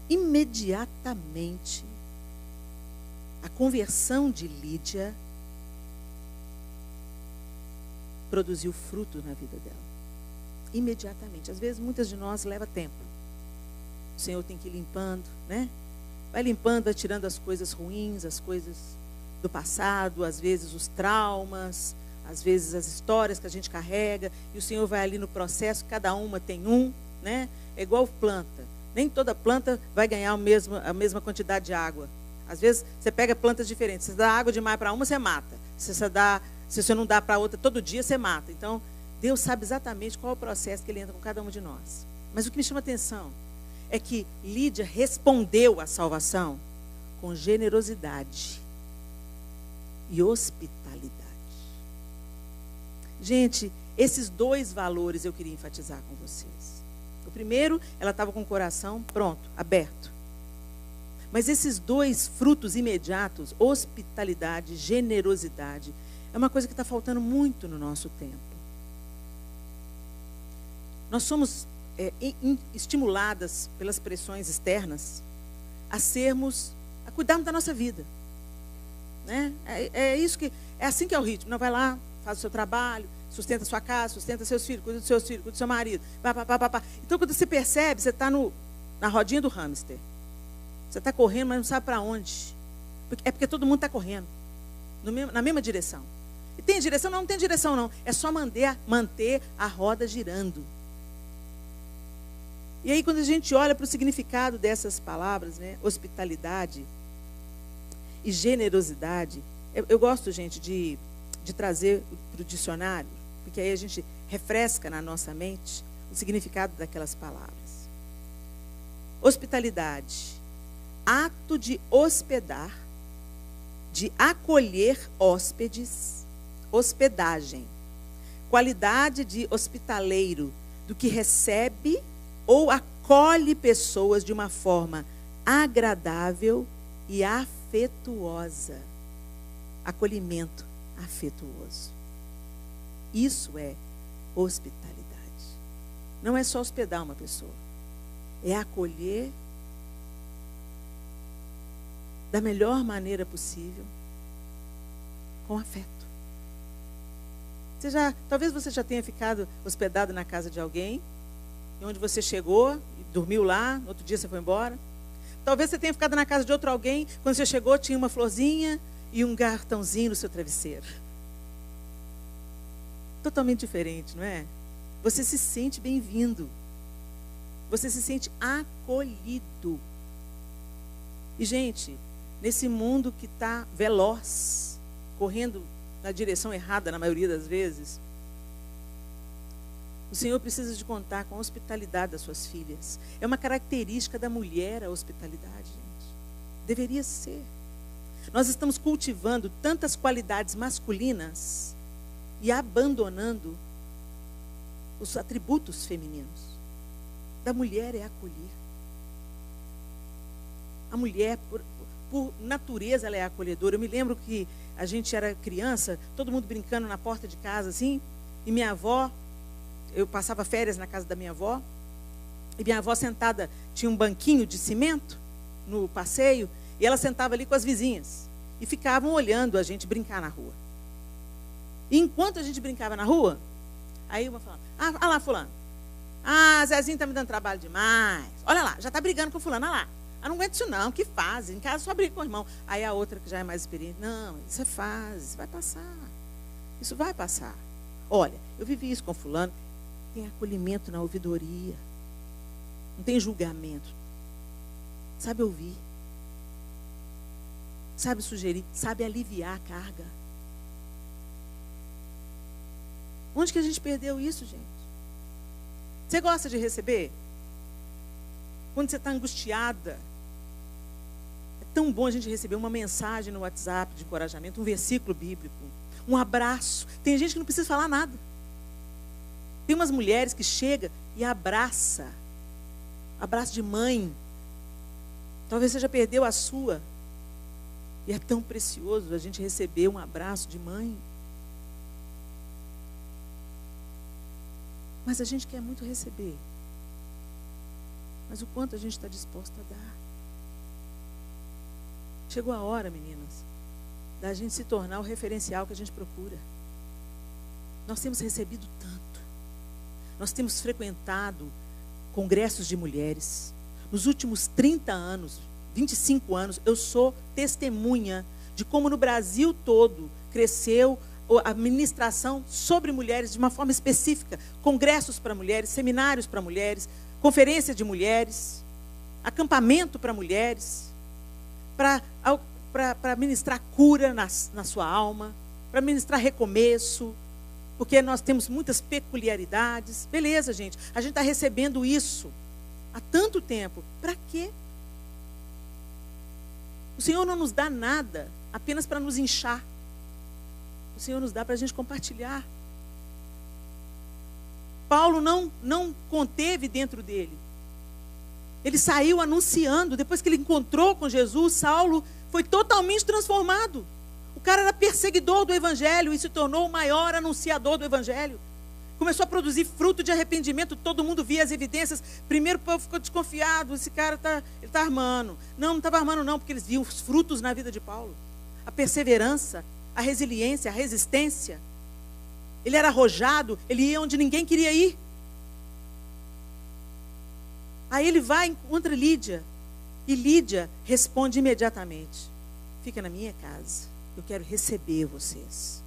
Imediatamente, a conversão de Lídia produziu fruto na vida dela. Imediatamente. Às vezes, muitas de nós leva tempo. O Senhor tem que ir limpando, né? Vai limpando, vai tirando as coisas ruins, as coisas do passado, às vezes os traumas, às vezes as histórias que a gente carrega, e o Senhor vai ali no processo, cada uma tem um, né? É igual planta. Nem toda planta vai ganhar a mesma quantidade de água. Às vezes você pega plantas diferentes. Se você dá água demais para uma, você mata. Se você não dá para outra todo dia, você mata. Então, Deus sabe exatamente qual é o processo que Ele entra com cada um de nós. Mas o que me chama a atenção é que Lídia respondeu à salvação com generosidade e hospitalidade. Gente, esses dois valores eu queria enfatizar com vocês. O primeiro, ela estava com o coração pronto, aberto. Mas esses dois frutos imediatos, hospitalidade, generosidade, é uma coisa que está faltando muito no nosso tempo. Nós somos estimuladas pelas pressões externas a cuidarmos da nossa vida, né? É assim que é o ritmo. Não, vai lá, faz o seu trabalho, sustenta a sua casa, sustenta seus filhos, cuida dos seus filhos, cuida do seu marido. Então, quando você percebe, você está na rodinha do hamster. Você está correndo, mas não sabe para onde. É porque todo mundo está correndo na mesma direção. E tem direção? Não tem direção não. É só manter a roda girando. E aí, quando a gente olha para o significado dessas palavras, né, hospitalidade e generosidade, eu gosto, gente, de trazer para o dicionário, porque aí a gente refresca na nossa mente o significado daquelas palavras. Hospitalidade, ato de hospedar, de acolher hóspedes, hospedagem. Qualidade de hospitaleiro, do que recebe ou acolhe pessoas de uma forma agradável e afetuosa. Acolhimento afetuoso. Isso é hospitalidade. Não é só hospedar uma pessoa. É acolher da melhor maneira possível, com afeto. Talvez você já tenha ficado hospedado na casa de alguém, e onde você chegou e dormiu lá, no outro dia você foi embora. Talvez você tenha ficado na casa de outro alguém, quando você chegou tinha uma florzinha e um cartãozinho no seu travesseiro. Totalmente diferente, não é? Você se sente bem-vindo. Você se sente acolhido. E, gente, nesse mundo que está veloz, correndo na direção errada na maioria das vezes, o Senhor precisa de contar com a hospitalidade das suas filhas. É uma característica da mulher a hospitalidade, gente. Deveria ser. Nós estamos cultivando tantas qualidades masculinas e abandonando os atributos femininos. Da mulher é acolher. A mulher, por natureza, ela é acolhedora. Eu me lembro que a gente era criança, todo mundo brincando na porta de casa, assim, e minha avó, eu passava férias na casa da minha avó, e minha avó sentada, tinha um banquinho de cimento no passeio, e ela sentava ali com as vizinhas, e ficavam olhando a gente brincar na rua. E enquanto a gente brincava na rua, Aí uma fala, olha lá fulano. Zezinho está me dando trabalho demais. Olha lá, já está brigando com fulano, olha lá. Não aguento isso não, que fase? Em casa só briga com o irmão. Aí a outra que já é mais experiente, não, isso é fase, isso vai passar. Isso vai passar. Olha, eu vivi isso com fulano, tem acolhimento na ouvidoria. Não tem julgamento. Sabe ouvir. Sabe sugerir, sabe aliviar a carga. Onde que a gente perdeu isso, gente? Você gosta de receber? Quando você está angustiada, é tão bom a gente receber uma mensagem no WhatsApp de encorajamento, um versículo bíblico, um abraço. Tem gente que não precisa falar nada. Tem umas mulheres que chegam e abraça. Abraço de mãe. Talvez você já perdeu a sua. E é tão precioso a gente receber um abraço de mãe. Mas a gente quer muito receber. Mas o quanto a gente está disposto a dar. Chegou a hora, meninas, da gente se tornar o referencial que a gente procura. Nós temos recebido tanto. Nós temos frequentado congressos de mulheres. Nos últimos 30 anos, 25 anos, eu sou testemunha de como no Brasil todo cresceu a ministração sobre mulheres de uma forma específica. Congressos para mulheres, seminários para mulheres, conferência de mulheres, acampamento para mulheres, para ministrar cura na sua alma, para ministrar recomeço, porque nós temos muitas peculiaridades. Beleza, gente, a gente está recebendo isso há tanto tempo. Para quê? O Senhor não nos dá nada apenas para nos inchar. O Senhor nos dá para a gente compartilhar. Paulo não conteve dentro dele. Ele saiu anunciando. Depois que ele encontrou com Jesus, Saulo foi totalmente transformado. O cara era perseguidor do evangelho e se tornou o maior anunciador do evangelho. Começou a produzir fruto de arrependimento. Todo mundo via as evidências. Primeiro o povo ficou desconfiado. Esse cara está armando. Não estava armando não, porque eles viam os frutos na vida de Paulo. A perseverança, a resiliência, a resistência. Ele era arrojado, ele ia onde ninguém queria ir. Aí ele vai e encontra Lídia. E Lídia responde imediatamente: fica na minha casa, eu quero receber vocês.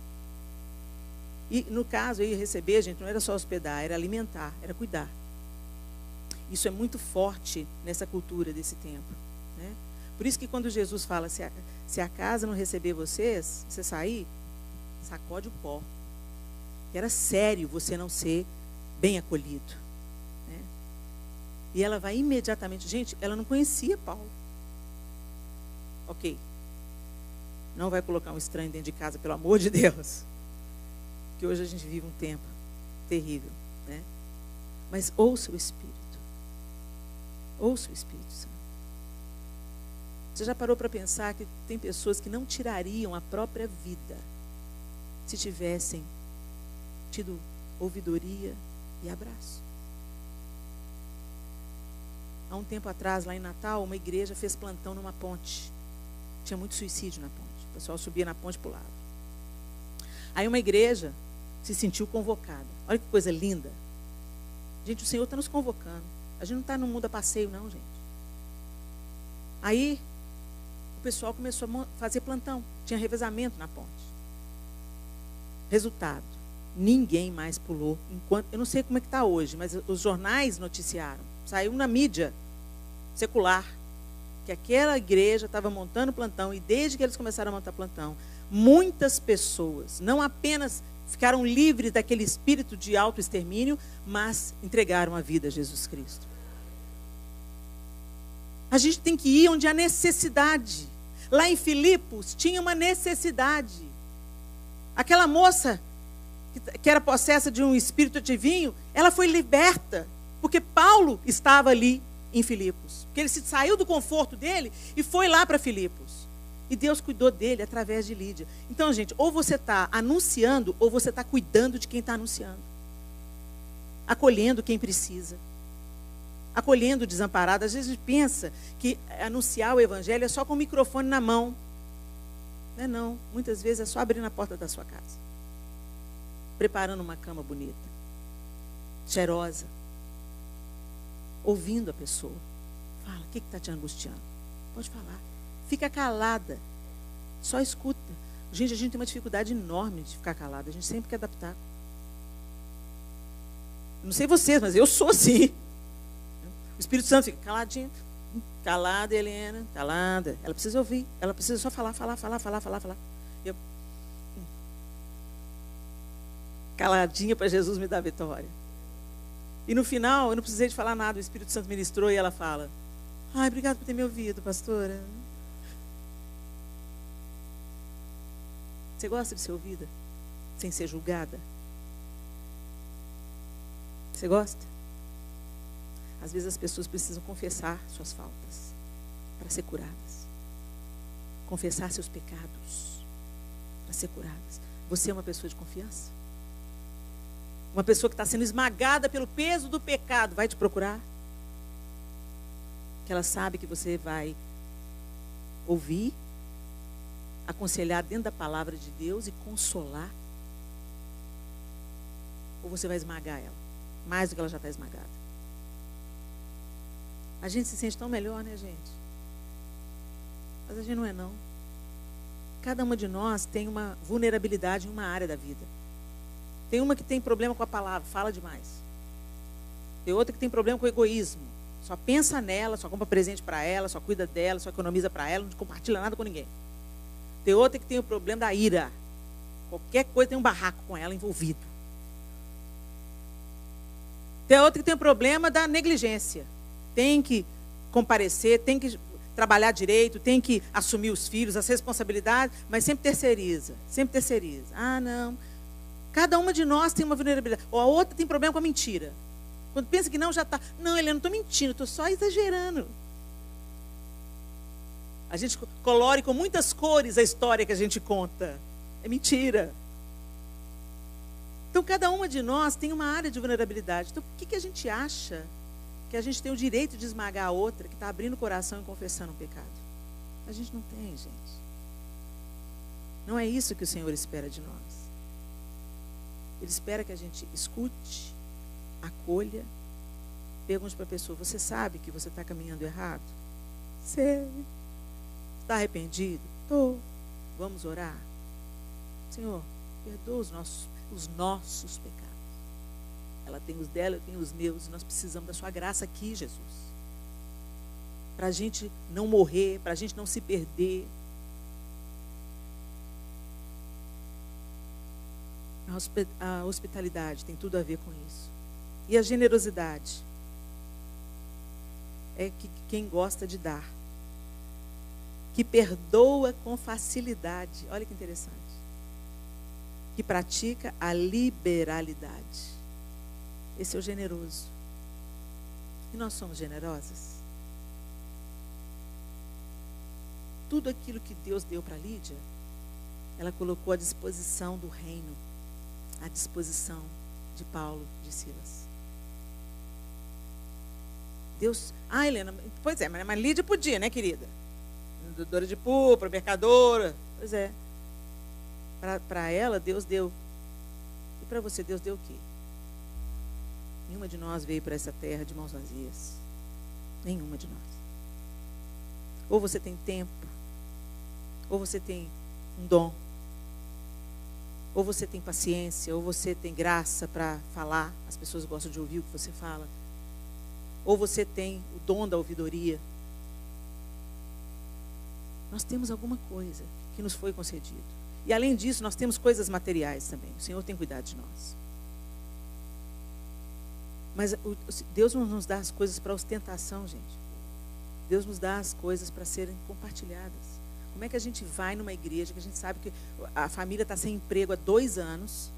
E no caso, aí receber, gente, não era só hospedar, era alimentar, era cuidar. Isso é muito forte nessa cultura desse tempo, né? Por isso que quando Jesus fala, se a casa não receber vocês, você sair, sacode o pó. Era sério você não ser bem acolhido, né? E ela vai imediatamente, gente, ela não conhecia Paulo. Ok, não vai colocar um estranho dentro de casa, pelo amor de Deus. Que hoje a gente vive um tempo terrível, né? Mas ouça o Espírito. Ouça o Espírito Santo. Você já parou para pensar que tem pessoas que não tirariam a própria vida se tivessem tido ouvidoria e abraço? Há um tempo atrás, lá em Natal, uma igreja fez plantão numa ponte. Tinha muito suicídio na ponte. O pessoal subia na ponte e pulava. Aí uma igreja se sentiu convocada. Olha que coisa linda. Gente, o Senhor está nos convocando. A gente não está no mundo a passeio, não, gente. Aí o pessoal começou a fazer plantão. Tinha revezamento na ponte. Resultado: ninguém mais pulou. Eu não sei como é que está hoje, mas os jornais noticiaram. Saiu na mídia secular que aquela igreja estava montando plantão, e desde que eles começaram a montar plantão, muitas pessoas não apenas ficaram livres daquele espírito de autoextermínio, mas entregaram a vida a Jesus Cristo. A gente tem que ir onde há necessidade. Lá em Filipos tinha uma necessidade. Aquela moça que era possessa de um espírito adivinho, ela foi liberta, porque Paulo estava ali em Filipos. Porque ele saiu do conforto dele e foi lá para Filipos. E Deus cuidou dele através de Lídia. Então, gente, ou você está anunciando, ou você está cuidando de quem está anunciando. Acolhendo quem precisa. Acolhendo o desamparado. Às vezes a gente pensa que anunciar o evangelho é só com o microfone na mão. Não é não. Muitas vezes é só abrir na porta da sua casa. Preparando uma cama bonita. cheirosa. Ouvindo a pessoa. Fala, o que está te angustiando? Pode falar. Fica calada. Só escuta. Gente, a gente tem uma dificuldade enorme de ficar calada. A gente sempre quer adaptar. Não sei vocês, mas eu sou assim. O Espírito Santo fica caladinho. Calada, Helena. Calada. Ela precisa ouvir. Ela precisa só falar. Eu, caladinha para Jesus me dar vitória. E no final, eu não precisei de falar nada. O Espírito Santo ministrou e ela fala: ai, obrigado por ter me ouvido, pastora. Você gosta de ser ouvida? Sem ser julgada? Você gosta? Às vezes as pessoas precisam confessar suas faltas para ser curadas. Confessar seus pecados para ser curadas. Você é uma pessoa de confiança? Uma pessoa que está sendo esmagada pelo peso do pecado vai te procurar? Que ela sabe que você vai ouvir, aconselhar dentro da palavra de Deus e consolar? Ou você vai esmagar ela? Mais do que ela já está esmagada. A gente se sente tão melhor, né, gente? Mas a gente não é, não. Cada uma de nós tem uma vulnerabilidade em uma área da vida. Tem uma que tem problema com a palavra, fala demais. Tem outra que tem problema com o egoísmo. Só pensa nela, só compra presente para ela, só cuida dela, só economiza para ela, não compartilha nada com ninguém. Tem outra que tem o problema da ira. Qualquer coisa tem um barraco com ela envolvido. Tem outra que tem o problema da negligência. Tem que comparecer, tem que trabalhar direito, tem que assumir os filhos, as responsabilidades, mas sempre terceiriza. Sempre terceiriza. Ah, não. Cada uma de nós tem uma vulnerabilidade. Ou a outra tem problema com a mentira. Quando pensa que não, já está. Não, Helena, não estou mentindo, estou só exagerando. A gente colore com muitas cores a história que a gente conta. É mentira. Então, cada uma de nós tem uma área de vulnerabilidade. Então, por que a gente acha que a gente tem o direito de esmagar a outra que está abrindo o coração e confessando o pecado? A gente não tem, gente. Não é isso que o Senhor espera de nós. Ele espera que a gente escute, acolha, pergunte para a pessoa: você sabe que você está caminhando errado? Sei. Está arrependido? Estou. Vamos orar? Senhor, perdoa os nossos pecados. Ela tem os dela, eu tenho os meus. Nós precisamos da sua graça aqui, Jesus. Para a gente não morrer, para a gente não se perder. A hospitalidade tem tudo a ver com isso. E a generosidade é quem gosta de dar, que perdoa com facilidade. Olha que interessante. Que pratica a liberalidade. Esse é o generoso. E nós somos generosas? Tudo aquilo que Deus deu para Lídia, ela colocou à disposição do reino, à disposição de Paulo, de Silas. Deus... Ah, Helena, pois é, mas Lídia podia, né, querida? Vendedora de púrpura, mercadora. Pois é. Para ela, Deus deu. E para você, Deus deu o quê? Nenhuma de nós veio para essa terra de mãos vazias. Nenhuma de nós. Ou você tem tempo, ou você tem um dom, ou você tem paciência, ou você tem graça para falar. As pessoas gostam de ouvir o que você fala. Ou você tem o dom da ouvidoria. Nós temos alguma coisa que nos foi concedido. E além disso, nós temos coisas materiais também. O Senhor tem cuidado de nós. Mas Deus não nos dá as coisas para ostentação, gente. Deus nos dá as coisas para serem compartilhadas. Como é que a gente vai numa igreja que a gente sabe que a família está sem emprego há 2 anos,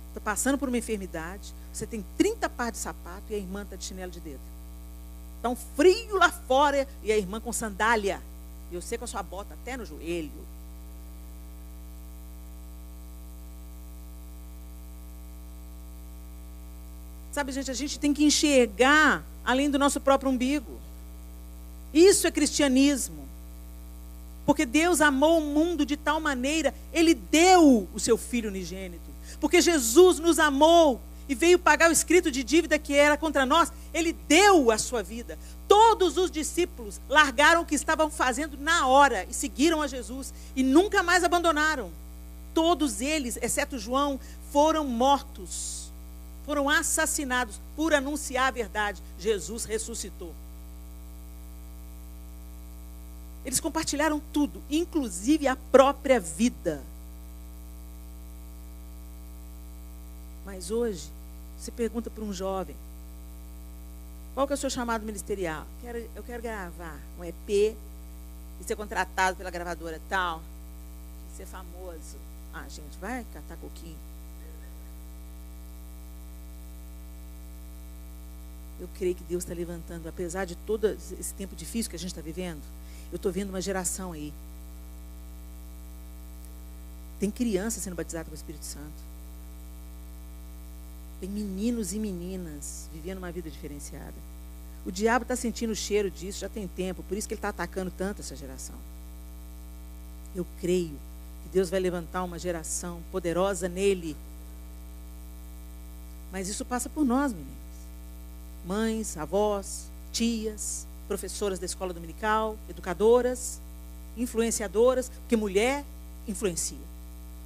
está passando por uma enfermidade, você tem 30 pares de sapato e a irmã está de chinelo de dedo. Está um frio lá fora e a irmã com sandália. E você com a sua bota até no joelho. Sabe, gente, a gente tem que enxergar além do nosso próprio umbigo. Isso é cristianismo. Porque Deus amou o mundo de tal maneira, Ele deu o seu Filho unigênito. Porque Jesus nos amou e veio pagar o escrito de dívida que era contra nós, ele deu a sua vida. Todos os discípulos largaram o que estavam fazendo na hora e seguiram a Jesus e nunca mais abandonaram. Todos eles, exceto João, foram mortos, foram assassinados por anunciar a verdade. Jesus ressuscitou. Eles compartilharam tudo, inclusive a própria vida. Mas hoje, você pergunta para um jovem, qual que é o seu chamado ministerial? Eu quero gravar um EP e ser contratado pela gravadora tal, e ser famoso. Ah, gente, vai catar coquinho. Eu creio que Deus está levantando, apesar de todo esse tempo difícil que a gente está vivendo, eu estou vendo uma geração aí. Tem criança sendo batizada com o Espírito Santo. Tem meninos e meninas vivendo uma vida diferenciada. O diabo está sentindo o cheiro disso, já tem tempo, por isso que ele está atacando tanto essa geração. Eu creio que Deus vai levantar uma geração poderosa nele. Mas isso passa por nós, meninas. Mães, avós, tias, professoras da escola dominical, educadoras, influenciadoras, porque mulher influencia.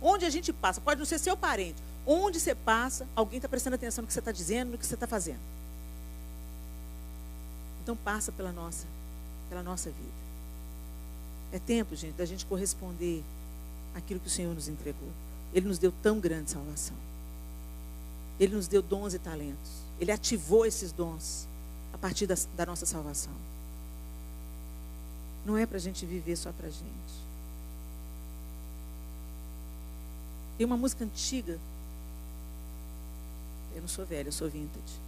Onde a gente passa, pode não ser seu parente, onde você passa, alguém está prestando atenção no que você está dizendo, no que você está fazendo. Então passa pela nossa vida. É tempo, gente, da gente corresponder àquilo que o Senhor nos entregou. Ele nos deu tão grande salvação. Ele nos deu dons e talentos. Ele ativou esses dons a partir da nossa salvação. Não é para a gente viver só para a gente. Tem uma música antiga. Eu não sou velha, eu sou vintage.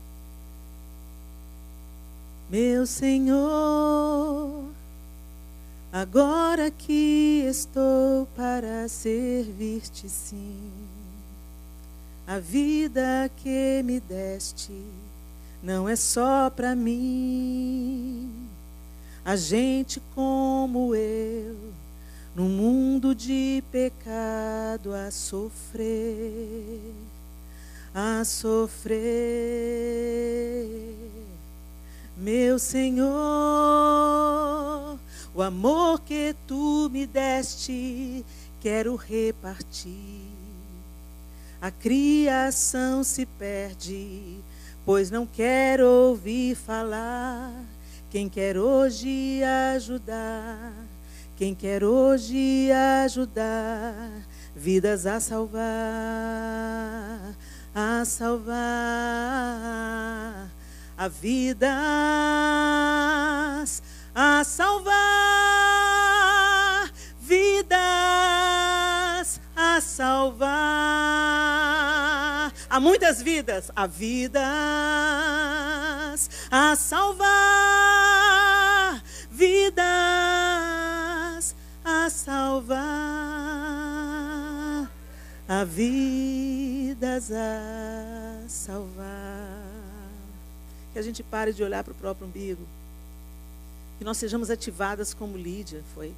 Meu Senhor, agora que estou para servir-te sim. A vida que me deste não é só para mim. A gente como eu, num mundo de pecado a sofrer. Meu Senhor, o amor que tu me deste, quero repartir. A criação se perde, pois não quero ouvir falar. Quem quer hoje ajudar, quem quer hoje ajudar, vidas a salvar, a vidas a salvar, vidas a salvar. Há muitas vidas, há vidas a salvar, vidas a salvar, há vidas a salvar. Que a gente pare de olhar para o próprio umbigo, que nós sejamos ativadas como Lídia foi,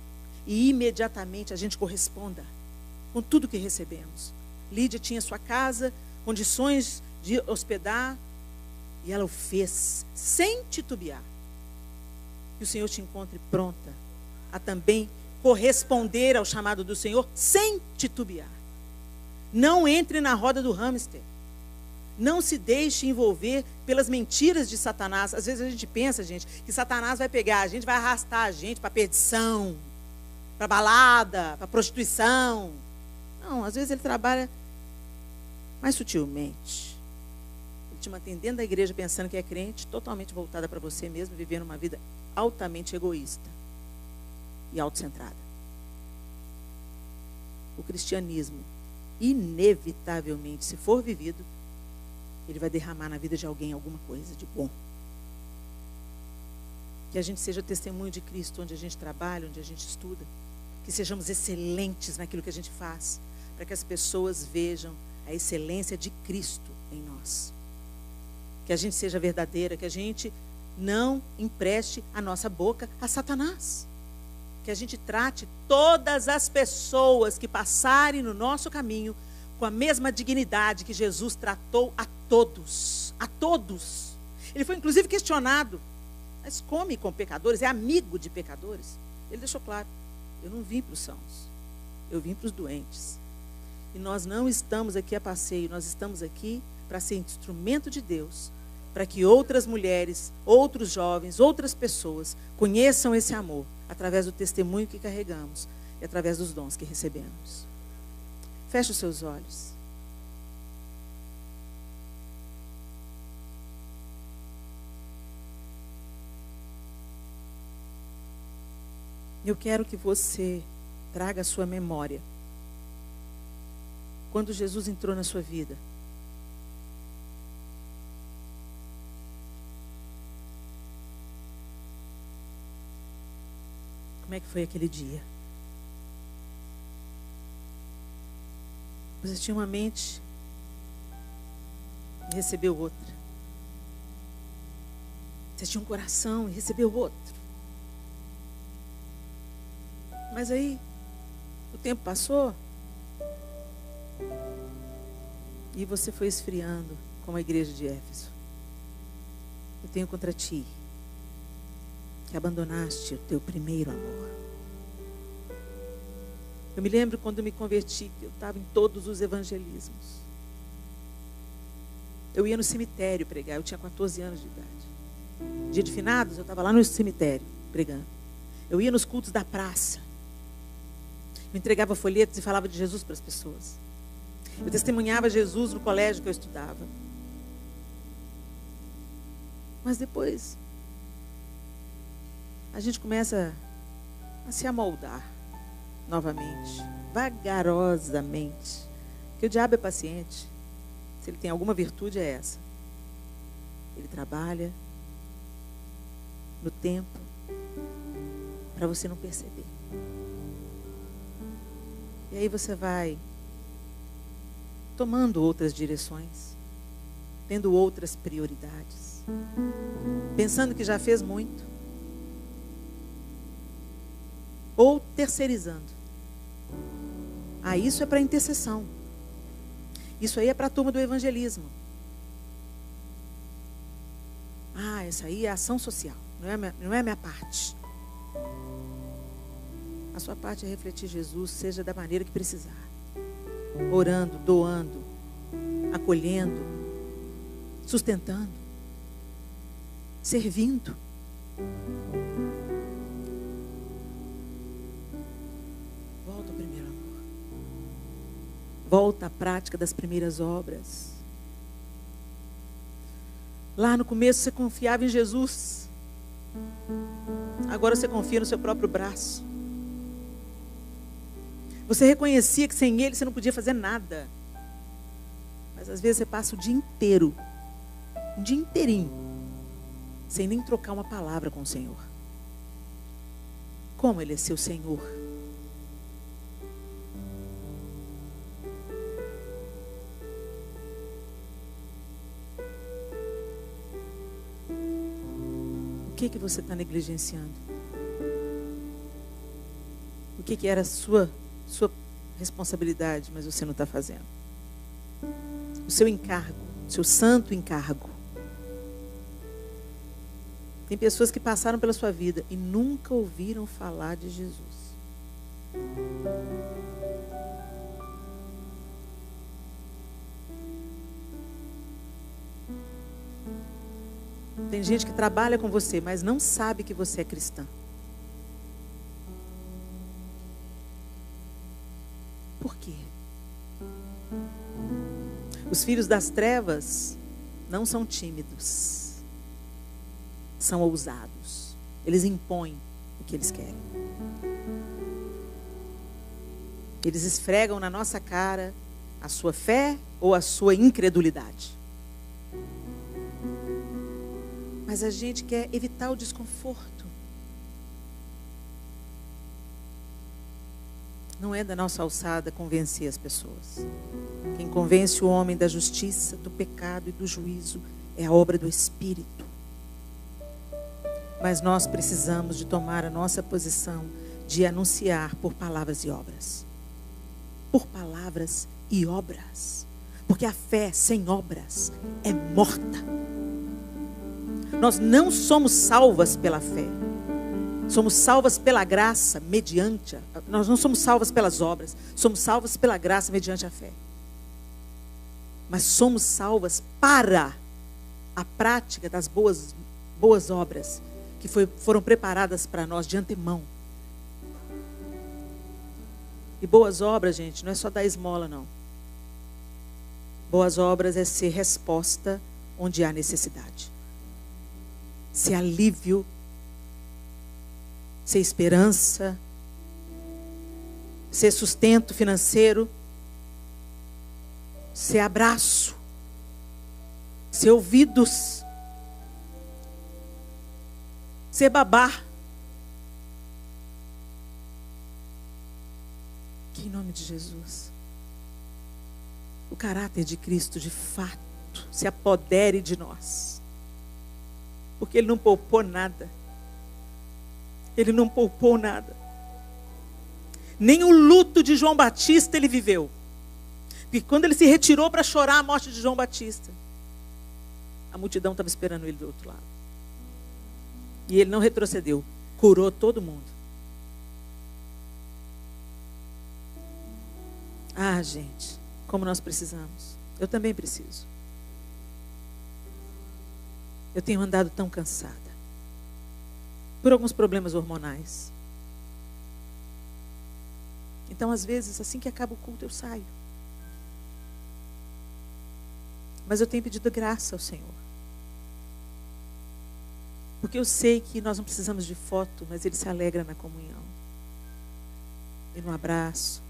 e imediatamente a gente corresponda com tudo que recebemos. Lídia tinha sua casa, condições de hospedar, e ela o fez sem titubear. Que o Senhor te encontre pronta a também corresponder ao chamado do Senhor sem titubear. Não entre na roda do hamster. Não se deixe envolver pelas mentiras de Satanás. Às vezes a gente pensa, gente, que Satanás vai pegar a gente, vai arrastar a gente para a perdição, para a balada, para a prostituição. Não, às vezes ele trabalha mais sutilmente. Ele te mantém dentro da igreja pensando que é crente, totalmente voltada para você mesmo, vivendo uma vida altamente egoísta e autocentrada. O cristianismo, inevitavelmente, se for vivido, ele vai derramar na vida de alguém alguma coisa de bom. Que a gente seja testemunho de Cristo onde a gente trabalha, onde a gente estuda. Que sejamos excelentes naquilo que a gente faz, para que as pessoas vejam a excelência de Cristo em nós. Que a gente seja verdadeira, que a gente não empreste a nossa boca a Satanás. Que a gente trate todas as pessoas que passarem no nosso caminho com a mesma dignidade que Jesus tratou a todos. A todos. Ele foi inclusive questionado. Mas come com pecadores, é amigo de pecadores. Ele deixou claro, eu não vim para os sãos, eu vim para os doentes. E nós não estamos aqui a passeio, nós estamos aqui para ser instrumento de Deus, para que outras mulheres, outros jovens, outras pessoas conheçam esse amor, através do testemunho que carregamos e através dos dons que recebemos. Feche os seus olhos. Eu quero que você traga à sua memória quando Jesus entrou na sua vida. Como é que foi aquele dia? Você tinha uma mente e recebeu outra. Você tinha um coração e recebeu outro. Mas aí, o tempo passou e você foi esfriando como a igreja de Éfeso. Eu tenho contra ti que abandonaste o teu primeiro amor. Eu me lembro quando eu me converti, que eu estava em todos os evangelismos. Eu ia no cemitério pregar, eu tinha 14 anos de idade. Dia de finados, eu estava lá no cemitério pregando. Eu ia nos cultos da praça. Eu entregava folhetos e falava de Jesus para as pessoas. Eu testemunhava Jesus no colégio que eu estudava. Mas depois, a gente começa a se amoldar novamente, vagarosamente. Porque o diabo é paciente. Se ele tem alguma virtude, é essa. Ele trabalha no tempo para você não perceber. E aí você vai tomando outras direções, tendo outras prioridades, pensando que já fez muito, ou terceirizando. Ah, isso é para intercessão. Isso aí é para a turma do evangelismo. Ah, essa aí é ação social, não é a minha parte. A sua parte é refletir Jesus, seja da maneira que precisar. Orando, doando, acolhendo, sustentando, servindo. Volta ao primeiro amor. Volta à prática das primeiras obras. Lá no começo você confiava em Jesus. Agora você confia no seu próprio braço. Você reconhecia que sem Ele você não podia fazer nada. Mas às vezes você passa o dia inteiro, um dia inteirinho, sem nem trocar uma palavra com o Senhor. Como Ele é seu Senhor? O que você está negligenciando? O que era sua responsabilidade, mas você não está fazendo? O seu encargo, o seu santo encargo. Tem pessoas que passaram pela sua vida e nunca ouviram falar de Jesus. Tem gente que trabalha com você, mas não sabe que você é cristã. Por quê? Os filhos das trevas não são tímidos, são ousados. Eles impõem o que eles querem. Eles esfregam na nossa cara a sua fé ou a sua incredulidade. Mas a gente quer evitar o desconforto. Não é da nossa alçada convencer as pessoas. Quem convence o homem da justiça, do pecado e do juízo é a obra do Espírito. Mas nós precisamos de tomar a nossa posição de anunciar por palavras e obras. por palavras e obras. Porque a fé sem obras é morta. Nós não somos salvas pela fé. Somos salvas pela graça, mediante. Nós não somos salvas pelas obras. Somos salvas pela graça, mediante a fé. Mas somos salvas para a prática das boas obras que foram preparadas para nós de antemão. E boas obras, gente, não é só dar esmola, não. Boas obras é ser resposta onde há necessidade. Ser alívio, ser esperança, ser sustento financeiro, ser abraço, ser ouvidos, ser babá. Que em nome de Jesus, o caráter de Cristo de fato se apodere de nós. Porque Ele não poupou nada. Ele não poupou nada. Nem o luto de João Batista Ele viveu. Porque quando Ele se retirou para chorar a morte de João Batista, a multidão estava esperando Ele do outro lado. E Ele não retrocedeu. Curou todo mundo. Ah, gente, como nós precisamos. Eu também preciso. Eu tenho andado tão cansada. Por alguns problemas hormonais. Então, às vezes, assim que acaba o culto, eu saio. Mas eu tenho pedido graça ao Senhor. Porque eu sei que nós não precisamos de foto, mas Ele se alegra na comunhão. E no abraço.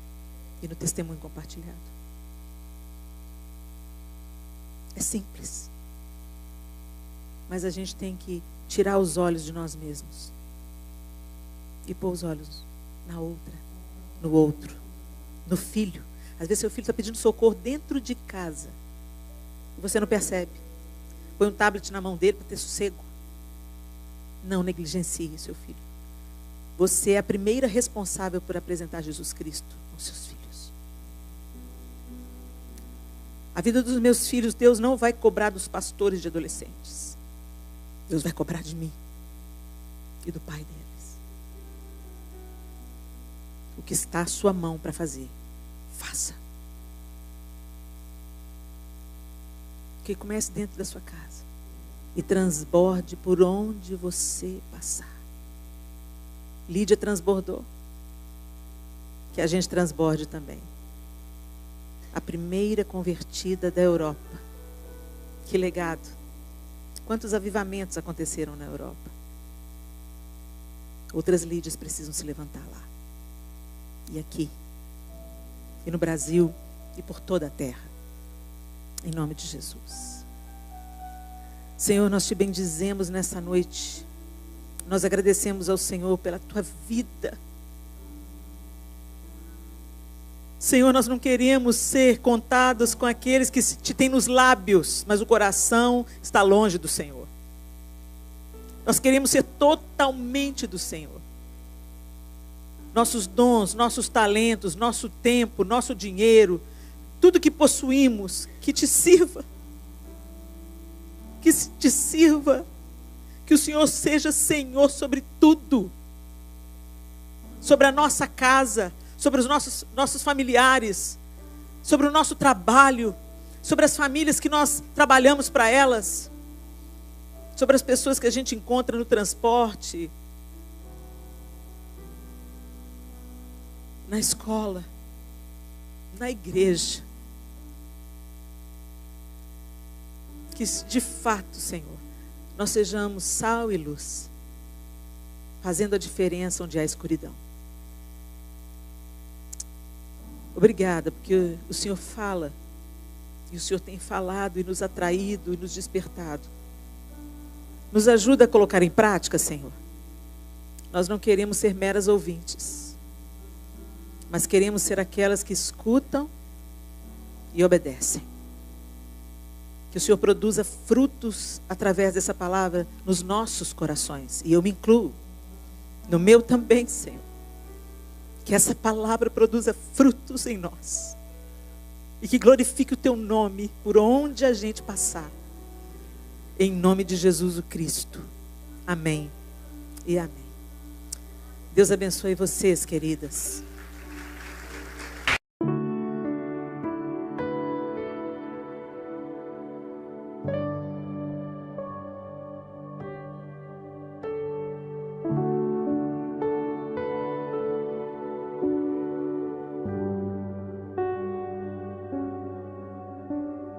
E no testemunho compartilhado. É simples. Mas a gente tem que tirar os olhos de nós mesmos. E pôr os olhos na outra, no outro, no filho. Às vezes seu filho está pedindo socorro dentro de casa. E você não percebe. Põe um tablet na mão dele para ter sossego. Não negligencie seu filho. Você é a primeira responsável por apresentar Jesus Cristo aos seus filhos. A vida dos meus filhos, Deus não vai cobrar dos pastores de adolescentes. Deus vai cobrar de mim e do pai deles. O que está à sua mão para fazer, faça. Que comece dentro da sua casa e transborde por onde você passar. Lídia transbordou. Que a gente transborde também. A primeira convertida da Europa. Que legado. Quantos avivamentos aconteceram na Europa? Outras Lídias precisam se levantar lá. E aqui. E no Brasil. E por toda a terra. Em nome de Jesus. Senhor, nós te bendizemos nessa noite. Nós agradecemos ao Senhor pela tua vida. Senhor, nós não queremos ser contados com aqueles que te têm nos lábios, mas o coração está longe do Senhor. Nós queremos ser totalmente do Senhor. Nossos dons, nossos talentos, nosso tempo, nosso dinheiro, tudo que possuímos, que te sirva. Que te sirva. Que o Senhor seja Senhor sobre tudo. Sobre a nossa casa, sobre os nossos familiares, sobre o nosso trabalho, sobre as famílias que nós trabalhamos para elas, sobre as pessoas que a gente encontra no transporte, na escola, na igreja. Que de fato, Senhor, nós sejamos sal e luz, fazendo a diferença onde há escuridão. Obrigada, porque o Senhor fala, e o Senhor tem falado e nos atraído e nos despertado. Nos ajuda a colocar em prática, Senhor. Nós não queremos ser meras ouvintes, mas queremos ser aquelas que escutam e obedecem. Que o Senhor produza frutos através dessa palavra nos nossos corações. E eu me incluo. No meu também, Senhor. Que essa palavra produza frutos em nós. E que glorifique o teu nome por onde a gente passar. Em nome de Jesus o Cristo. Amém e amém. Deus abençoe vocês, queridas.